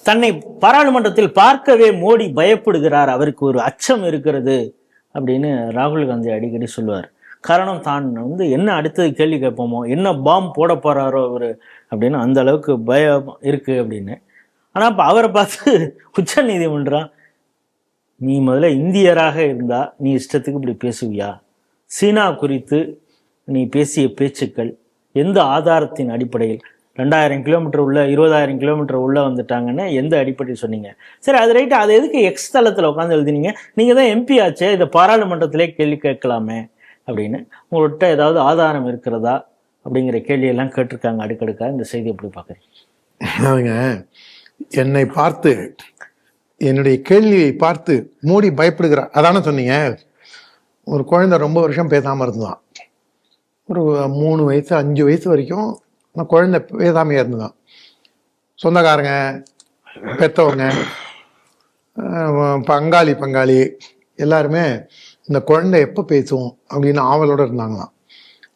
தன்னை பாராளுமன்றத்தில் பார்க்கவே மோடி பயப்படுகிறார், அவருக்கு ஒரு அச்சம் இருக்கிறது அப்படின்னு ராகுல் காந்தி அடிக்கடி சொல்லுவார். காரணம் தான் என்ன அடுத்தது கேள்வி கேட்போமோ, என்ன பாம் போட போறாரோ அவரு அப்படின்னு அந்த அளவுக்கு பயம் இருக்கு அப்படின்னு. ஆனா இப்ப அவரை பார்த்து உச்ச நீதிமன்றம், நீ முதல்ல இந்தியராக இருந்தா நீ இஷ்டத்துக்கு இப்படி பேசுவியா? சீனா குறித்து நீ பேசிய பேச்சுக்கள் எந்த ஆதாரத்தின் அடிப்படையில்? 2000 கிலோமீட்டர் உள்ள 20,000 கிலோமீட்டர் உள்ள வந்துட்டாங்கன்னு எந்த அடிப்படையில் சொன்னீங்க? சரி, அது ரைட்டு, அது எதுக்கு எக்ஸ் தளத்தில் உட்காந்து எழுதினீங்க? நீங்க தான் எம்பி ஆச்சே, இதை பாராளுமன்றத்திலே கேள்வி கேட்கலாமே அப்படின்னு. உங்கள்கிட்ட ஏதாவது ஆதாரம் இருக்கிறதா அப்படிங்கிற கேள்வியெல்லாம் கேட்டிருக்காங்க அடுக்கடுக்கா. இந்த செய்தி எப்படி பார்க்குறீங்க? என்னை பார்த்து, என்னுடைய கேள்வியை பார்த்து மோடி பயப்படுகிறார் அதானே சொன்னீங்க. ஒரு குழந்தை ரொம்ப வருஷம் பேசாமல் இருந்தான். ஒரு 3 வயசு 5 வயசு வரைக்கும் அந்த குழந்தை பேசாமையாக இருந்துதான். சொந்தக்காரங்க, பெற்றவங்க, பங்காளி எல்லாருமே இந்த குழந்தை எப்போ பேசும் அப்படின்னு ஆவலோடு இருந்தாங்களாம்.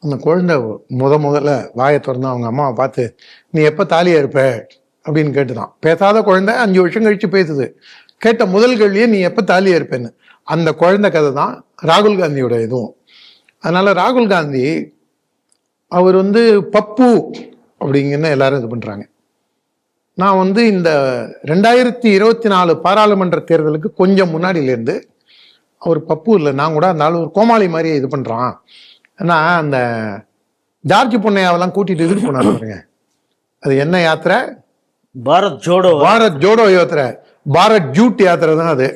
அந்த குழந்தை முதல்ல வாயை திறந்து அவங்க அம்மாவை பார்த்து, நீ எப்போ தாலியாக இருப்ப அப்படின்னு கேட்டுதான். பேசாத குழந்தை 5 வருஷம் கழிச்சு பேசுது. கேட்ட முதல் கேள்வியே நீ எப்போ தாலியாக இருப்பேன்னு. அந்த குழந்தை கதை தான் ராகுல் காந்தியோட இதுவும். அதனால ராகுல் காந்தி அவர் பப்பு அப்படிங்கன்னு எல்லாரும் இது பண்றாங்க. நான் இந்த 2024 பாராளுமன்ற தேர்தலுக்கு கொஞ்சம் முன்னாடியிலேருந்து அவர் பப்பு இல்லை, நான் கூட அந்த ஆள் ஒரு கோமாளி மாதிரி இது பண்றான். ஏன்னா அந்த ஜார்ஜ் பொன்னையாவெல்லாம் கூட்டிட்டு இதுக்கு போனாரு பாருங்க, அது என்ன யாத்திரை? பாரத் ஜோடோ யாத்திரை, பாரத் ஜூட் யாத்திரை தான் அது.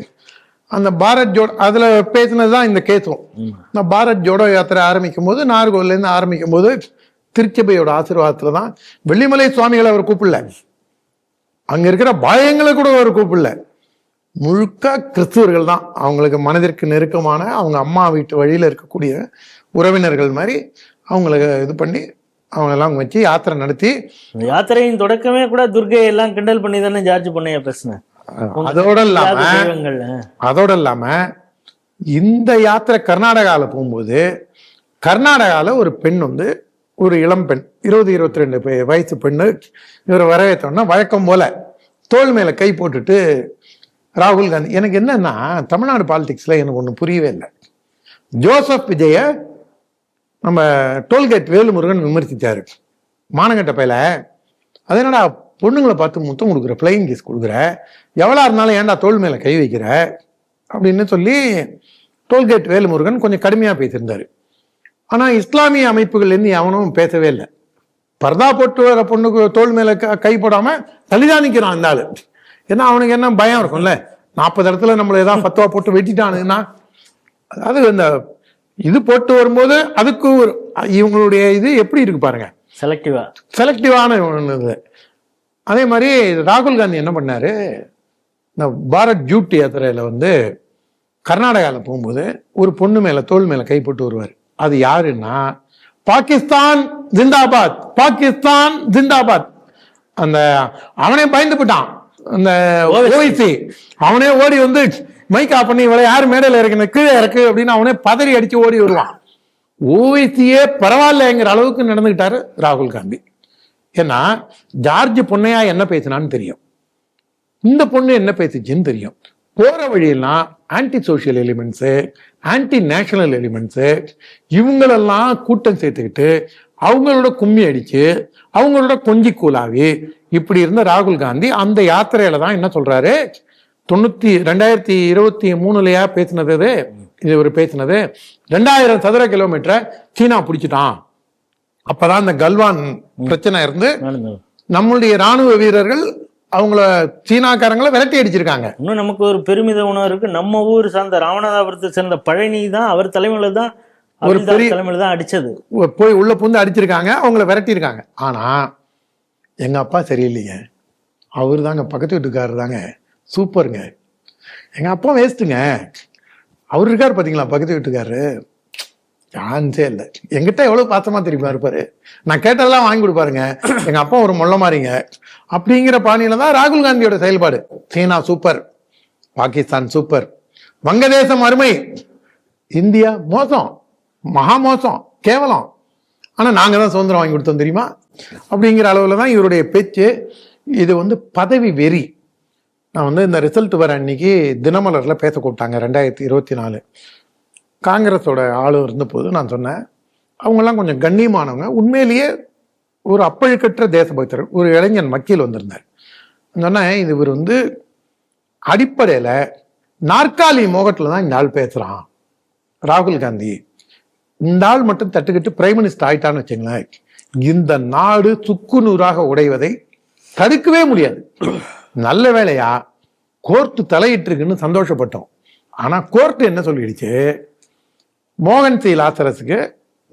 அந்த பாரத் ஜோடோ அதுல பேசினதுதான் இந்த கேஸும். இந்த பாரத் ஜோடோ யாத்திரை ஆரம்பிக்கும் போது, நாகர்கோவில்ல இருந்து ஆரம்பிக்கும் போது திருச்சபையோட ஆசீர்வாதத்துல தான். வெள்ளிமலை சுவாமிகளை அவர் கூப்பிடல, அங்க இருக்கிற பாயங்களை கூட அவர் கூப்பிடல. முழுக்க கிறிஸ்துவர்கள் தான். அவங்களுக்கு மனதிற்கு நெருக்கமான அவங்க அம்மா வீட்டு வழியில இருக்கக்கூடிய உறவினர்கள் மாதிரி அவங்களுக்கு இது பண்ணி அவங்களெல்லாம் வச்சு யாத்திரை நடத்தி. யாத்திரையின் தொடக்கமே கூட துர்கை எல்லாம் கிண்டல் பண்ணி தானே ஜார்ஜ் பொன்னையா பேசினேன். அதோட இல்லாம இந்த யாத்திரை கர்நாடகால போகும்போது, கர்நாடகால ஒரு பெண் ஒரு இளம் பெண் 20-22 வயசு பெண்ணு இவரை வரவேற்றோன்னா வழக்கம் போல தோள் மேல கை போட்டுட்டு ராகுல் காந்தி. எனக்கு என்னன்னா, தமிழ்நாடு பாலிடிக்ஸ்ல எனக்கு ஒண்ணு புரியவே இல்லை. ஜோசப் விஜய நம்ம டோல்கேட் வேலுமுருகன் விமர்சித்தாரு. மானங்கட்ட பையில அது என்னடா பொண்ணுங்களை பார்த்து முத்தம் கொடுக்குற, பிளைங் கிஸ் கொடுக்குற, எவ்வளோ இருந்தாலும் ஏன்டா தோல் மேலே கை வைக்கிற அப்படின்னு சொல்லி டோல்கேட் வேலுமுருகன் கொஞ்சம் கடுமையாக பேசியிருந்தாரு. ஆனால் இஸ்லாமிய அமைப்புகள்லேருந்து எவனும் பேசவே இல்லை. பர்தா போட்டு வர பொண்ணுக்கு தோல் மேலே கை போடாமல் தள்ளிதான் நிற்கிறான் அந்த ஆள். ஏன்னா அவனுக்கு என்ன பயம் இருக்கும்ல, 40 இடத்துல நம்மளை ஏதாவது ஃபத்வா போட்டு வெட்டிட்டானுங்கன்னா. அதாவது இந்த இது போட்டு வரும்போது அதுக்கு ஒரு இவங்களுடைய இது எப்படி இருக்கு பாருங்க, செலக்டிவான ஒன்று. அதே மாதிரி ராகுல் காந்தி என்ன பண்ணாரு, இந்த பாரத் ஜூட் யாத்திரையில கர்நாடகாவில் போகும்போது ஒரு பொண்ணு மேல தோல் மேல கை போட்டு வருவார். அது யாருன்னா, பாகிஸ்தான் ஜிந்தாபாத், பாகிஸ்தான் ஜிந்தாபாத். அந்த அவனே பயந்து போட்டான், அந்த ஓவைசி அவனே ஓடி மைக் ஆஃப் பண்ணி இவளை யாரு மேடையில் இறக்குன, கீழே இறக்கு அப்படின்னு அவனே பதறி அடிச்சு ஓடி வருவான். ஓவைசியே பரவாயில்லைங்கிற அளவுக்கு நடந்துகிட்டாரு ராகுல் காந்தி. ஏன்னா ஜார்ஜ் பொன்னையா என்ன பேசினான்னு தெரியும், இந்த பொண்ணு என்ன பேசிச்சுன்னு தெரியும். போற வழியெல்லாம் anti social elements, anti national elements இவங்களெல்லாம் கூட்டம் சேர்த்துக்கிட்டு அவங்களோட கும்மி அடிச்சு அவங்களோட கொஞ்சி கூலாவி இப்படி இருந்த ராகுல் காந்தி அந்த யாத்திரையில தான் என்ன சொல்றாரு, 2023 பேசினது இது ஒரு பேசினது 2000 சதுர கிலோமீட்டரை சீனா பிடிச்சிட்டான். அப்பதான் இந்த கல்வான் பிரச்சனை இருந்து நம்மளுடைய ராணுவ வீரர்கள் அவங்கள சீனாக்காரங்களை விரட்டி அடிச்சிருக்காங்க. இன்னும் நமக்கு ஒரு பெருமித உணர்வு இருக்கு, நம்ம ஊர் சார்ந்த ராமநாதபுரத்தை சேர்ந்த பழனி தான் அவர் தலைமையில தான் ஒரு பெரிய தலைமையில தான் அடிச்சது, போய் உள்ள புந்து அடிச்சிருக்காங்க, அவங்கள விரட்டி இருக்காங்க. ஆனா எங்க அப்பா சரியில்லைங்க, அவரு தாங்க பக்கத்து வீட்டுக்காரர் தாங்க சூப்பருங்க, எங்க அப்பா வேஸ்ட்டுங்க, அவரு இருக்காரு பாத்தீங்களா பக்கத்து வீட்டுக்காரரு, சான்ஸே இல்லை. எங்கிட்ட எவ்வளவு பாசமா தெரியுமா இருப்பாரு, நான் கேட்டதெல்லாம் வாங்கி கொடுப்பாருங்க, எங்க அப்பா ஒரு மொள்ள மாறிங்க அப்படிங்கிற பாணியில தான் ராகுல் காந்தியோட செயல்பாடு. சீனா சூப்பர், பாகிஸ்தான் சூப்பர், வங்கதேசம் அருமை, இந்தியா மோசம், மகா மோசம், கேவலம், ஆனா நாங்க தான் சுதந்திரம் வாங்கி கொடுத்தோம் தெரியுமா அப்படிங்கிற அளவுல தான் இவருடைய பேச்சு. இது பதவி வெறி. நான் வந்து இந்த ரிசல்ட் வர அன்னைக்கு தினமலர்ல பேச கூப்பிட்டாங்க 2024. காங்கிரஸோட ஆளும் இருந்த போது நான் சொன்னேன், அவங்கெல்லாம் கொஞ்சம் கண்ணியமானவங்க, உண்மையிலேயே ஒரு அப்பழுக்கற்ற தேசபக்தர், ஒரு இளைஞன் வக்கீல் வந்திருந்தார். சொன்னேன், இது இவர் வந்து அடிப்படையில நாற்காலி மோகத்துல தான் இந்த ஆள் பேசுறான். ராகுல் காந்தி இந்த ஆள் மட்டும் தட்டுக்கிட்டு பிரைம் மினிஸ்டர் ஆயிட்டான்னு வச்சுங்களேன், இந்த நாடு சுக்குநூறாக உடைவதை தடுக்கவே முடியாது. நல்ல வேளையா கோர்ட்டு தலையிட்டு இருக்குன்னு சந்தோஷப்பட்டோம். ஆனா கோர்ட் என்ன சொல்லிடுச்சு, மோகன் சி லாசரஸுக்கு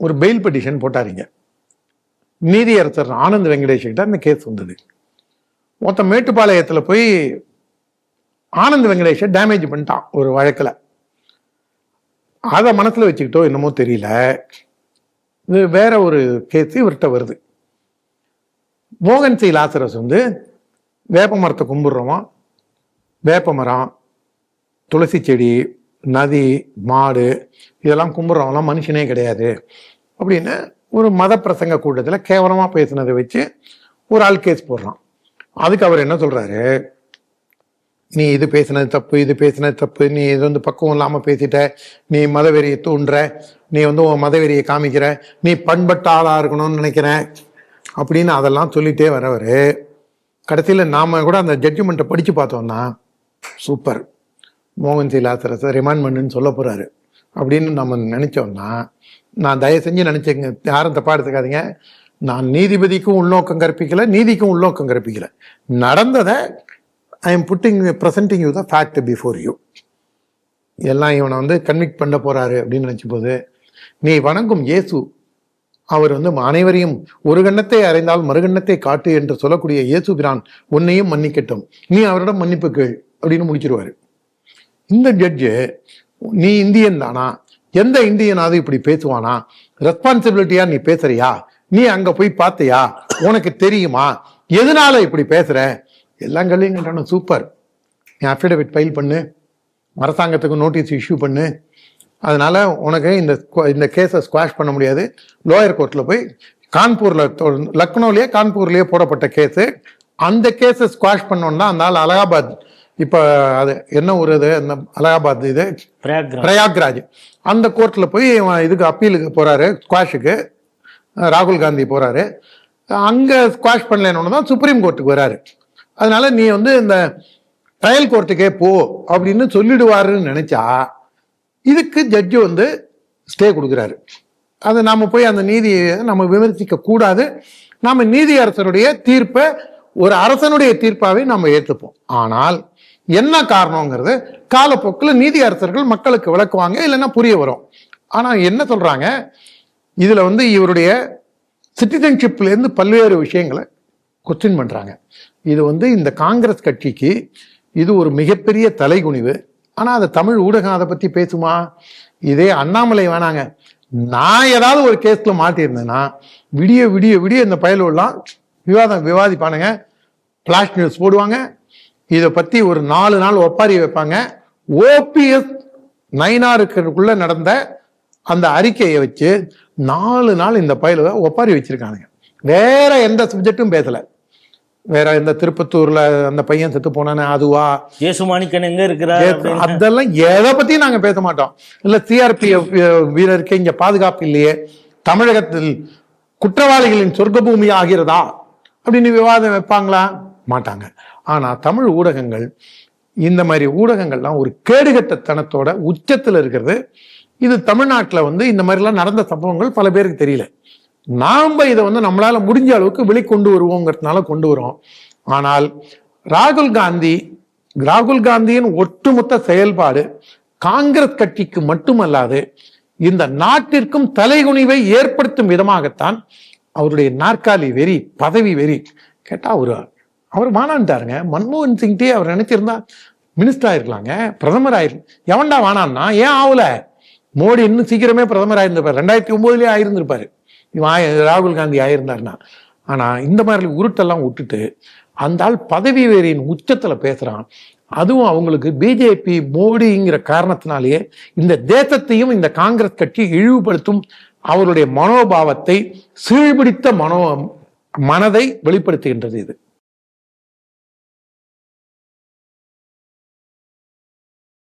ஒரு பெயில் பெட்டிஷன் போட்டாருங்க. நீதியரசர் ஆனந்த் வெங்கடேஷ் கிட்ட அந்த கேஸ் வந்தது. மொத்த மேட்டுப்பாளையத்துல போய் ஆனந்த் வெங்கடேஷை டேமேஜ் பண்ணிட்டான் ஒரு வழக்குல. அதை மனசுல வச்சுக்கிட்டோ என்னமோ தெரியல, இது வேற ஒரு கேஸ் இவர்கிட்ட வருது. மோகன் சி லாசரஸ் வந்து வேப்ப மரத்தை கும்பிடுறோமா, வேப்ப மரம், துளசி செடி, நதி, மாடு இதெல்லாம் கும்பிட்றவங்களாம் மனுஷனே கிடையாது அப்படின்னு ஒரு மத பிரசங்க கூட்டத்தில் கேவலமாக பேசினதை வச்சு ஒரு ஆள் கேஸ் போடுறான். அதுக்கு அவர் என்ன சொல்றாரு, நீ இது பேசினது தப்பு, இது பேசினது தப்பு, நீ இது வந்து பக்குவம் இல்லாமல் பேசிட்ட, நீ மதவெறியை தூண்டுற, நீ வந்து உன் மதவெறியை காமிக்கிற, நீ பண்பட்ட ஆளாக இருக்கணும்னு நினைக்கிற அப்படின்னு அதெல்லாம் சொல்லிட்டே வரவர். கடைசியில் நாம கூட அந்த ஜட்ஜ்மெண்ட்டை படித்து பார்த்தோம்னா, சூப்பர், மோகன் சி லாசரஸை ரிமாண்ட் பண்ணுன்னு சொல்ல போறாரு அப்படின்னு நம்ம நினைச்சோம்னா, நான் தயவு செஞ்சு நினைச்சேங்க, யாரும் தப்பா எடுத்துக்காதீங்க, நான் நீதிபதிக்கும் உள்நோக்கம் கற்பிக்கல, நீதிக்கும் உள்நோக்கம் கற்பிக்கல, நடந்ததை I am pudding presenting you the fact before you. எல்லாம் இவனை வந்து கன்விக்ட் பண்ண போறாரு அப்படின்னு நினைச்ச போது, நீ வணங்கும் இயேசு அவர் வந்து அனைவரையும் ஒரு கண்ணத்தை அறைந்தால் மறுகண்ணத்தை காட்டு என்று சொல்லக்கூடிய இயேசு பிரான் உன்னையும் மன்னிக்கட்டும், நீ அவரிடம் மன்னிப்பு கேள் அப்படின்னு முடிச்சிருவாரு. இந்த ஜட்ஜு, நீ இந்தியன் தானா, எந்த இந்தியனாவது இப்படி பேசுவானா, ரெஸ்பான்சிபிலிட்டியா நீ பேசுறியா, நீ அங்க போய் பார்த்தியா, உனக்கு தெரியுமா, எதனால இப்படி பேசுற, எல்லாம் கல்லையும் கேட்டானு. சூப்பர், நீ அஃபிடவிட் ஃபைல் பண்ணு, அரசாங்கத்துக்கு நோட்டீஸ் இஷ்யூ பண்ணு, அதனால உனக்கு இந்த கேஸை ஸ்குவாஷ் பண்ண முடியாது. லோயர் கோர்ட்ல போய் கான்பூர்ல, லக்னோலயே கான்பூர்லயே போடப்பட்ட கேஸு, அந்த கேஸை ஸ்குவாஷ் பண்ணோம்னா அந்த ஆள் அலகாபாத், இப்ப அது என்ன ஒரு இது, அந்த அலகாபாத் இது பிரயாக்ராஜ், அந்த கோர்ட்ல போய் இதுக்கு அப்பீலுக்கு போறாரு, ஸ்குவாஷுக்கு ராகுல் காந்தி போறாரு. அங்க ஸ்குவாஷ் பண்ணலன்னு தான் சுப்ரீம் கோர்ட்டுக்கு வராரு. அதனால நீ வந்து இந்த ட்ரையல் கோர்ட்டுக்கே போ அப்படின்னு சொல்லிடுவாருன்னு நினைச்சா, இதுக்கு ஜட்ஜு வந்து ஸ்டே கொடுக்குறாரு. அதை நாம போய் அந்த நீதியை நம்ம விமர்சிக்க கூடாது. நாம நீதி அரசருடைய தீர்ப்பை ஒரு அரசனுடைய தீர்ப்பாவே நம்ம ஏற்றுப்போம். ஆனால் என்ன காரணங்கிறது காலப்போக்கில் நீதி அரசர்கள் மக்களுக்கு விளக்குவாங்க, இல்லைன்னா புரிய வரும். ஆனா என்ன சொல்றாங்க, இதுல வந்து இவருடைய சிட்டிசன்ஷிப்ல இருந்து பல்வேறு விஷயங்களை கொஸ்டின் பண்றாங்க. இது வந்து இந்த காங்கிரஸ் கட்சிக்கு இது ஒரு மிகப்பெரிய தலைகுனிவு. ஆனா அது தமிழ் ஊடகம் அதை பத்தி பேசுமா? இதே அண்ணாமலை வேணாங்க, நான் ஏதாவது ஒரு கேஸ்ல மாட்டியிருந்தேன்னா விடிய விடிய விடிய இந்த பயலெல்லாம் விவாதிப்பானுங்க, பிளாஷ் நியூஸ் போடுவாங்க, இதை பத்தி ஒரு 4 நாள் ஒப்பாரி வைப்பாங்க. ஓபிஎஸ் நயினாருக்குள்ள நடந்த அந்த அறிக்கையை வச்சு 4 நாள் இந்த பயல ஒப்பாரி வச்சிருக்கானுங்க. வேற எந்த சப்ஜெக்டும் பேசல. வேற எந்த திருப்பத்தூர்ல அந்த பையன் செத்து போனானே அதுவா, இயேசுமாணிக்கன் எங்க இருக்கிறார், அதெல்லாம் எதை பத்தியும் நாங்க பேச மாட்டோம். இல்ல சிஆர்பிஎஃப் வீரருக்கு இங்க பாதுகாப்பு இல்லையே, தமிழகத்தில் குற்றவாளிகளின் சொர்க்க பூமி ஆகிறதா அப்படின்னு விவாதம் வைப்பாங்களா? மாட்டாங்க. ஆனா தமிழ் ஊடகங்கள், இந்த மாதிரி ஊடகங்கள்லாம் ஒரு கேடுகட்டத்தனத்தோட உச்சத்துல இருக்கிறது. இது தமிழ்நாட்டுல வந்து இந்த மாதிரிலாம் நடந்த சம்பவங்கள் பல பேருக்கு தெரியல. நாம இதை வந்து நம்மளால முடிஞ்ச அளவுக்கு வெளிக்கொண்டு வருவோங்கிறதுனால கொண்டு வரோம். ஆனால் ராகுல் காந்தியின் ஒட்டுமொத்த செயல்பாடு காங்கிரஸ் கட்சிக்கு மட்டுமல்லாது இந்த நாட்டிற்கும் தலைகுனிவை ஏற்படுத்தும் விதமாகத்தான் அவருடைய நாற்காலி வெறி, பதவி வெறி. கேட்டா அவர் வானான்ட்டாருங்க. மன்மோகன் சிங்டே அவர் நினைச்சிருந்தா மினிஸ்டர் ஆயிருக்கலாங்க, பிரதமர் ஆயிருக்கு. எவன்டா வானான்னா ஏன் ஆகல? மோடி இன்னும் சீக்கிரமே பிரதமர் ஆயிருந்திருப்பாரு, 2009 ஆயிருந்திருப்பாரு ராகுல் காந்தி ஆயிருந்தாருன்னா. ஆனா இந்த மாதிரி உருட்டெல்லாம் விட்டுட்டு அந்த ஆள் பதவி வேறியின் உச்சத்துல பேசுறான். அதுவும் அவங்களுக்கு பிஜேபி மோடிங்கிற காரணத்தினாலேயே இந்த தேசத்தையும் இந்த காங்கிரஸ் கட்சி இழிவுபடுத்தும் அவருடைய மனோபாவத்தை, சீழ்பிடித்த மனதை வெளிப்படுத்துகின்றது இது.